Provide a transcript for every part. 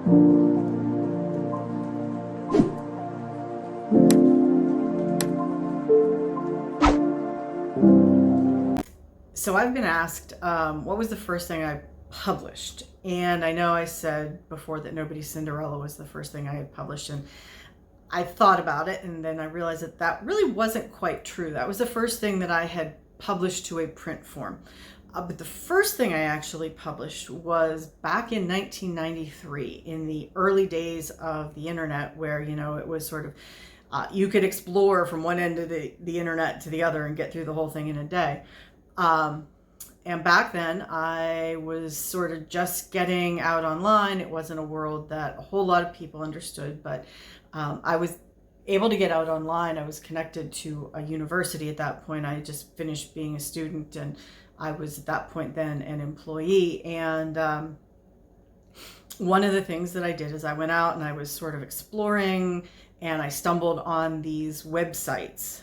So I've been asked, what was the first thing I published? And I know I said before that Nobody's Cinderella was the first thing I had published, and I thought about it, and then I realized that that really wasn't quite true. That was the first thing that I had published to a print form. But the first thing I actually published was back in 1993, in the early days of the internet, where, it was sort of, you could explore from one end of the internet to the other and get through the whole thing in a day. And back then I was sort of just getting out online. It wasn't a world that a whole lot of people understood, but I was able to get out online. I was connected to a university at that point. I just finished being a student, and I was at that point then an employee. And one of the things that I did is I went out and I was sort of exploring, and I stumbled on these websites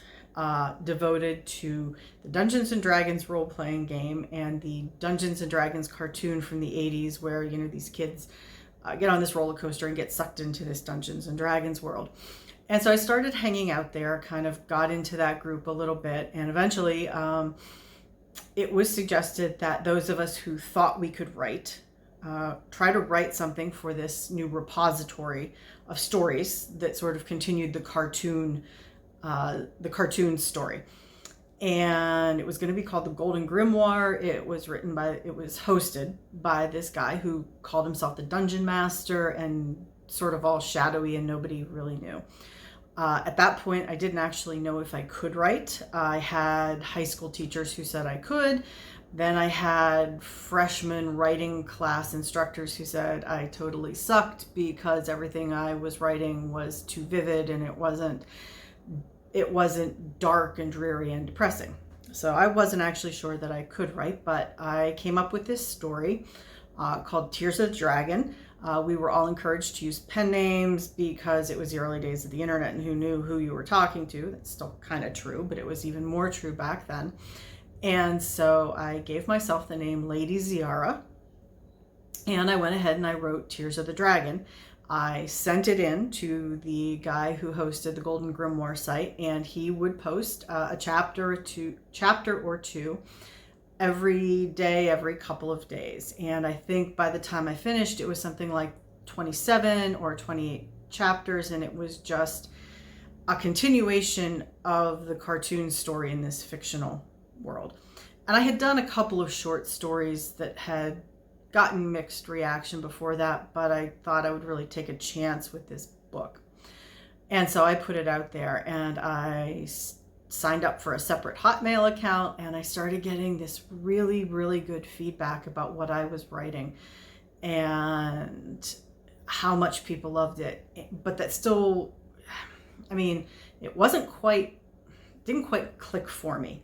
devoted to the Dungeons and Dragons role-playing game and the Dungeons and Dragons cartoon from the 80s, where these kids get on this roller coaster and get sucked into this Dungeons and Dragons world. And so I started hanging out there, kind of got into that group a little bit, and eventually it was suggested that those of us who thought we could write try to write something for this new repository of stories that sort of continued the cartoon story. And it was going to be called the Golden Grimoire. It was hosted by this guy who called himself the Dungeon Master, and sort of all shadowy, and nobody really knew. At that point, I didn't actually know if I could write. I had high school teachers who said I could. Then I had freshman writing class instructors who said I totally sucked because everything I was writing was too vivid, and it wasn't dark and dreary and depressing. So I wasn't actually sure that I could write, but I came up with this story called Tears of the Dragon. We were all encouraged to use pen names because it was the early days of the internet, and who knew who you were talking to. That's still kind of true, but it was even more true back then. And so I gave myself the name Lady Ziara, and I went ahead and I wrote Tears of the Dragon. I sent it in to the guy who hosted the Golden Grimoire site, and he would post a chapter or two every day, every couple of days. And I think by the time I finished, it was something like 27 or 28 chapters, and it was just a continuation of the cartoon story in this fictional world. And I had done a couple of short stories that had gotten mixed reaction before that, but I thought I would really take a chance with this book. And so I put it out there, and I signed up for a separate Hotmail account, and I started getting this really, really good feedback about what I was writing and how much people loved it. But that still, it didn't quite click for me.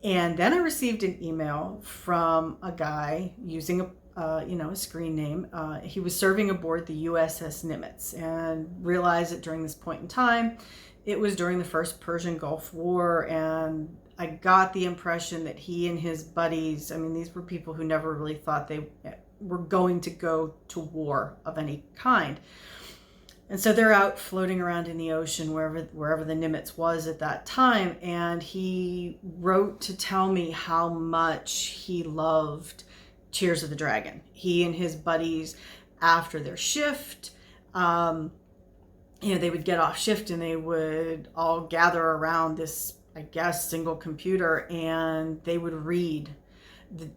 And then I received an email from a guy using a screen name. He was serving aboard the USS Nimitz, and realized that during this point in time, it was during the first Persian Gulf War. And I got the impression that he and his buddies, these were people who never really thought they were going to go to war of any kind. And so they're out floating around in the ocean, wherever the Nimitz was at that time. And he wrote to tell me how much he loved Tears of the Dragon. He and his buddies, after their shift, they would get off shift and they would all gather around this, single computer, and they would read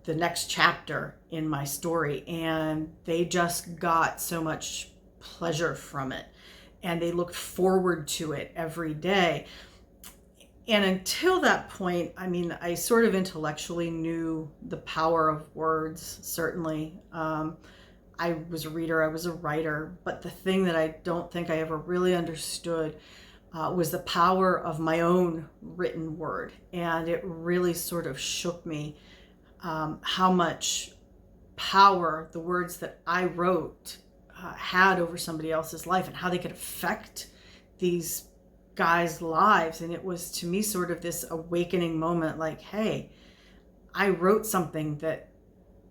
the next chapter in my story. And they just got so much pleasure from it, and they looked forward to it every day. And until that point, I sort of intellectually knew the power of words, certainly. I was a reader, I was a writer, but the thing that I don't think I ever really understood was the power of my own written word. And it really sort of shook me how much power the words that I wrote had over somebody else's life, and how they could affect these guys' lives. And it was, to me, sort of this awakening moment, like, hey, I wrote something that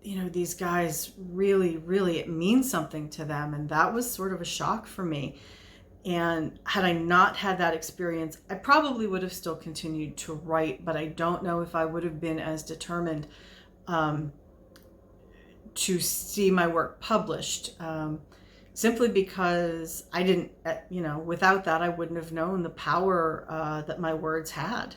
these guys really, it means something to them. And that was sort of a shock for me. And had I not had that experience, I probably would have still continued to write, but I don't know if I would have been as determined to see my work published, simply because I didn't, without that, I wouldn't have known the power that my words had.